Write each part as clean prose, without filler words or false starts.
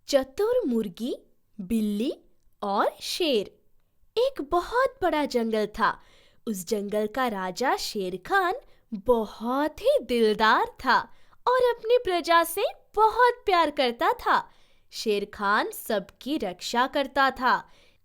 चतुर मुर्गी, बिल्ली और शेर। एक बहुत बड़ा जंगल था। उस जंगल का राजा शेर खान बहुत ही दिलदार था और अपनी प्रजा से बहुत प्यार करता था। शेर खान सबकी रक्षा करता था।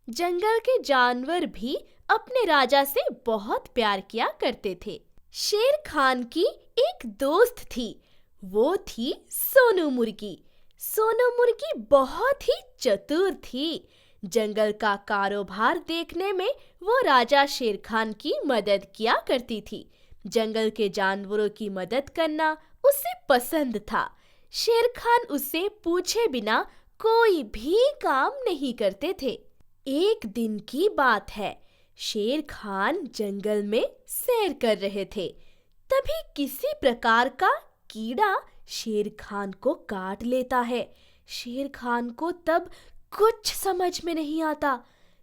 जंगल के जानवर भी अपने राजा से बहुत प्यार किया करते थे। शेर खान की एक दोस्त थी। वो थी सोनू मुर्गी। सोनू मुर्गी बहुत ही चतुर थी। जंगल का कारोबार देखने में वो राजा शेर खान की मदद किया करती थी। जंगल के जानवरों की मदद करना उसे पसंद था। शेर खान उससे पूछे बिना कोई भी काम नहीं करते थे। एक दिन की बात है। शेर खान जंगल में सैर कर रहे थे। तभी किसी प्रकार का कीड़ा शेर खान को काट लेता है। शेर खान को तब कुछ समझ में नहीं आता,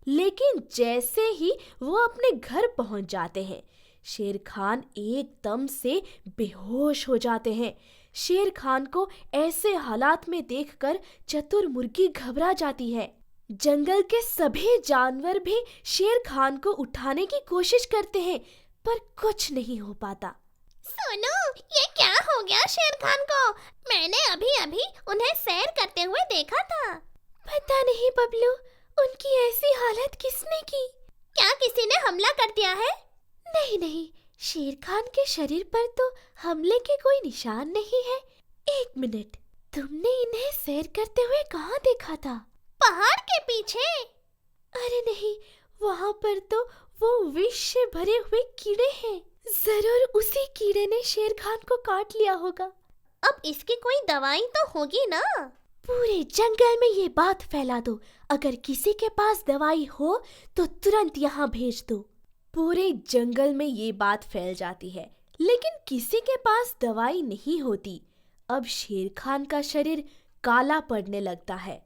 लेकिन जैसे ही वो अपने घर पहुंच जाते हैं, शेर खान एकदम से बेहोश हो जाते हैं। शेर खान को ऐसे हालात में देखकर चतुर मुर्गी घबरा जाती है। जंगल के सभी जानवर भी शेर खान को उठाने की कोशिश करते हैं, पर कुछ नहीं हो पाता। सोनू, ये क्या हो गया शेर खान को? मैंने अभी अभी उन्हें सैर करते हुए देखा था। पता नहीं बबलू, उनकी ऐसी हालत किसने की? क्या किसी ने हमला कर दिया है? नहीं नहीं, शेर खान के शरीर पर तो हमले के कोई निशान नहीं है। एक मिनट, तुमने इन्हें सैर करते हुए कहाँ देखा था? पहाड़ के पीछे। अरे नहीं, वहाँ पर तो वो विष से भरे हुए कीड़े हैं। जरूर उसी कीड़े ने शेर खान को काट लिया होगा। अब इसकी कोई दवाई तो होगी ना? पूरे जंगल में ये बात फैला दो। अगर किसी के पास दवाई हो तो तुरंत यहाँ भेज दो। पूरे जंगल में ये बात फैल जाती है, लेकिन किसी के पास दवाई नहीं होती। अब शेर खान का शरीर काला पड़ने लगता है।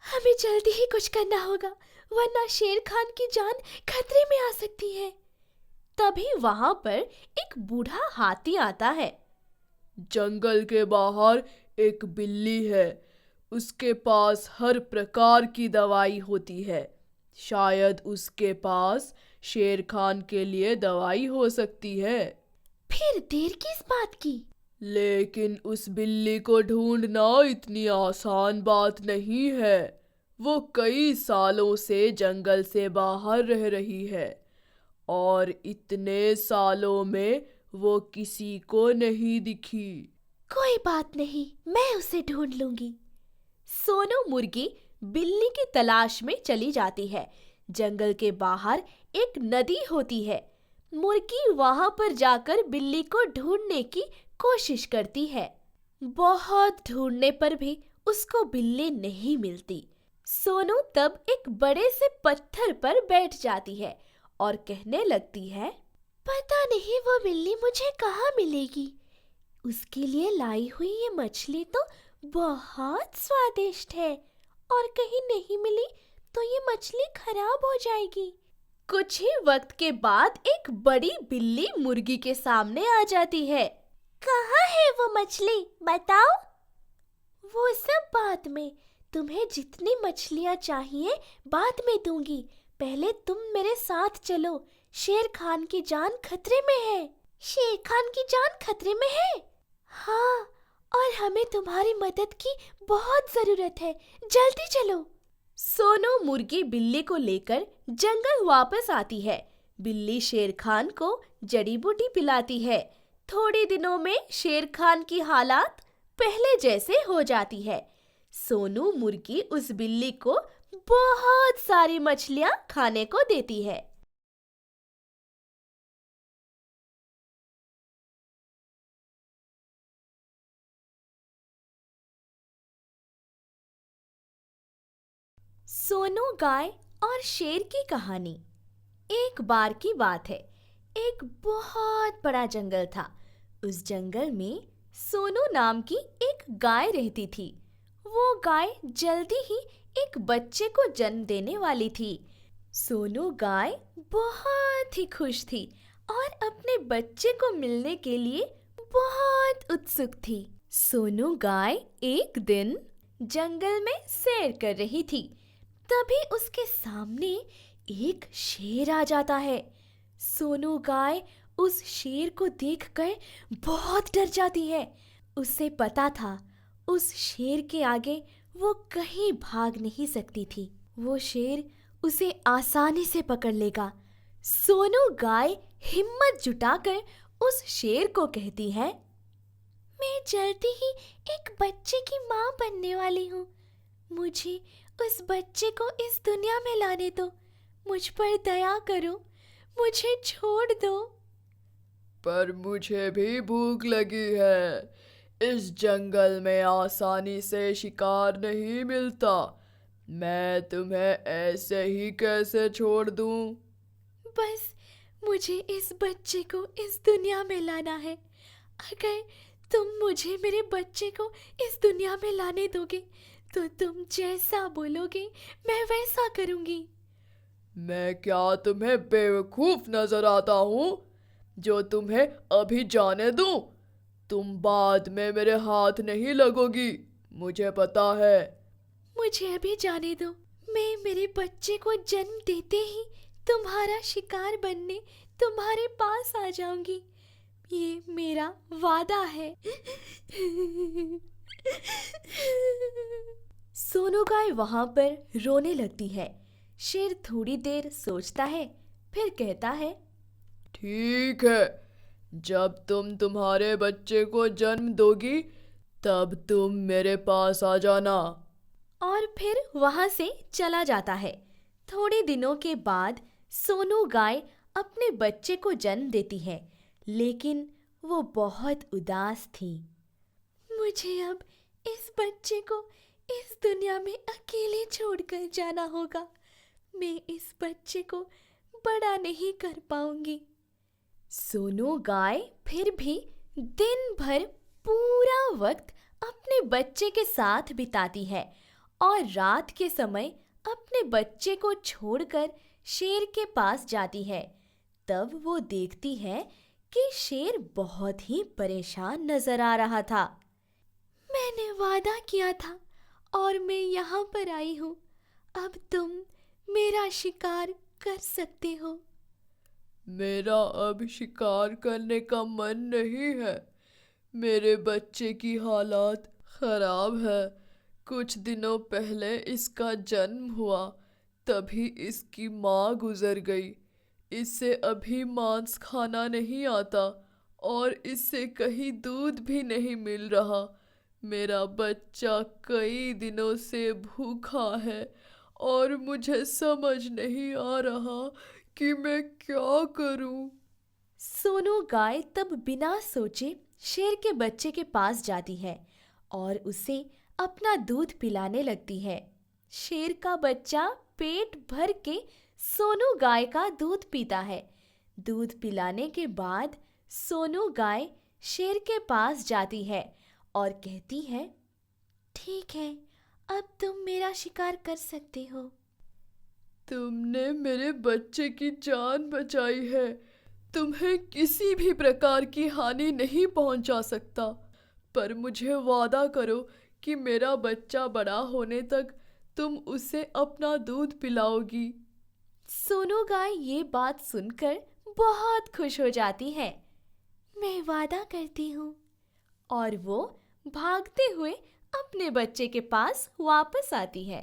हमें जल्दी ही कुछ करना होगा, वरना शेर खान की जान खतरे में आ सकती है। तभी वहां पर एक बूढ़ा हाथी आता है। जंगल के बाहर एक बिल्ली है। उसके पास हर प्रकार की दवाई होती है। शायद उसके पास शेर खान के लिए दवाई हो सकती है। फिर देर किस बात की? लेकिन उस बिल्ली को ढूंढना इतनी आसान बात नहीं है। वो कई सालों से जंगल से बाहर रह रही है और इतने सालों में वो किसी को नहीं दिखी। कोई बात नहीं, मैं उसे ढूंढ लूंगी। सोनू मुर्गी बिल्ली की तलाश में चली जाती है। जंगल के बाहर एक नदी होती है। मुर्गी वहां पर जाकर बिल्ली को ढूंढने की कोशिश करती है। बहुत ढूंढने पर भी उसको बिल्ली नहीं मिलती। सोनू तब एक बड़े से पत्थर पर बैठ जाती है और कहने लगती है, पता नहीं वो बिल्ली मुझे कहाँ मिलेगी। उसके लिए लाई हुई ये मछली तो बहुत स्वादिष्ट है और कहीं नहीं मिली तो ये मछली खराब हो जाएगी। कुछ ही वक्त के बाद एक बड़ी बिल्ली मुर्गी के सामने आ जाती है। कहाँ है वो मछली, बताओ? वो सब बाद में, तुम्हें जितनी मछलियाँ चाहिए बाद में दूंगी। पहले तुम मेरे साथ चलो, शेर खान की जान खतरे में है। शेर खान की जान खतरे में है? हाँ, और हमें तुम्हारी मदद की बहुत जरूरत है। जल्दी चलो। सोनू मुर्गी बिल्ली को लेकर जंगल वापस आती है। बिल्ली शेर खान को जड़ी बूटी पिलाती है। थोड़े दिनों में शेर खान की हालत पहले जैसे हो जाती है। सोनू मुर्गी उस बिल्ली को बहुत सारी मछलियां खाने को देती है। सोनू गाय और शेर की कहानी। एक बार की बात है, एक बहुत बड़ा जंगल था। उस जंगल में सोनू नाम की एक गाय रहती थी। वो गाय जल्दी ही एक बच्चे को जन्म देने वाली थी। सोनू गाय बहुत ही खुश थी और अपने बच्चे को मिलने के लिए बहुत उत्सुक थी। सोनू गाय एक दिन जंगल में सैर कर रही थी। तभी उसके सामने एक शेर आ जाता है। सोनू गाय उस शेर को देखकर बहुत डर जाती है। उसे पता था उस शेर के आगे वो कहीं भाग नहीं सकती थी। वो शेर उसे आसानी से पकड़ लेगा। सोनू गाय हिम्मत जुटाकर उस शेर को कहती है, मैं जल्दी ही एक बच्चे की माँ बनने वाली हूँ। मुझे उस बच्चे को इस दुनिया में लाने दो। मुझ पर दया करो, मुझे छोड़ दो। पर मुझे भी भूख लगी है। इस जंगल में आसानी से शिकार नहीं मिलता। मैं तुम्हें ऐसे ही कैसे छोड़ दूं? बस मुझे इस बच्चे को इस दुनिया में लाना है। अगर तुम मुझे मेरे बच्चे को इस दुनिया में लाने दोगे तो तुम जैसा बोलोगे मैं वैसा करूंगी। मैं क्या तुम्हें बेवकूफ नजर आता हूँ जो तुम्हें अभी जाने दूं? तुम बाद में मेरे हाथ नहीं लगोगी, मुझे पता है। मुझे अभी जाने दो। मैं मेरे बच्चे को जन्म देते ही तुम्हारा शिकार बनने तुम्हारे पास आ जाऊंगी। ये मेरा वादा है। सोनू गाय वहां पर रोने लगती है। शेर थोड़ी देर सोचता है, फिर कहता है, ठीक है, जब तुम तुम्हारे बच्चे को जन्म दोगी तब तुम मेरे पास आ जाना। और फिर वहां से चला जाता है। थोड़े दिनों के बाद सोनू गाय अपने बच्चे को जन्म देती है, लेकिन वो बहुत उदास थी। मुझे अब इस बच्चे को इस दुनिया में अकेले छोड़कर जाना होगा। मैं इस बच्चे को बड़ा नहीं कर पाऊंगी। सोनू गाय फिर भी दिन भर पूरा वक्त अपने बच्चे के साथ बिताती है और रात के समय अपने बच्चे को छोड़कर शेर के पास जाती है। तब वो देखती है कि शेर बहुत ही परेशान नजर आ रहा था। मैंने वादा किया था और मैं यहाँ पर आई हूँ। अब तुम मेरा शिकार कर सकते हो। मेरा अब शिकार करने का मन नहीं है। मेरे बच्चे की हालात खराब है। कुछ दिनों पहले इसका जन्म हुआ, तभी इसकी माँ गुजर गई। इससे अभी मांस खाना नहीं आता और इससे कहीं दूध भी नहीं मिल रहा। मेरा बच्चा कई दिनों से भूखा है और मुझे समझ नहीं आ रहा कि मैं क्या करूं। सोनू गाय तब बिना सोचे शेर के बच्चे के पास जाती है और उसे अपना दूध पिलाने लगती है। शेर का बच्चा पेट भर के सोनू गाय का दूध पीता है। दूध पिलाने के बाद सोनू गाय शेर के पास जाती है और कहती है, ठीक है, अब तुम मेरा शिकार कर सकते हो। तुमने मेरे बच्चे की जान बचाई है। तुम्हें किसी भी प्रकार की हानि नहीं पहुंचा सकता, पर मुझे वादा करो कि मेरा बच्चा बड़ा होने तक तुम उसे अपना दूध पिलाओगी। सोनू गाय ये बात सुनकर बहुत खुश हो जाती है। मैं वादा करती हूँ। और वो भागते हुए अपने बच्चे के पास वापस आती है।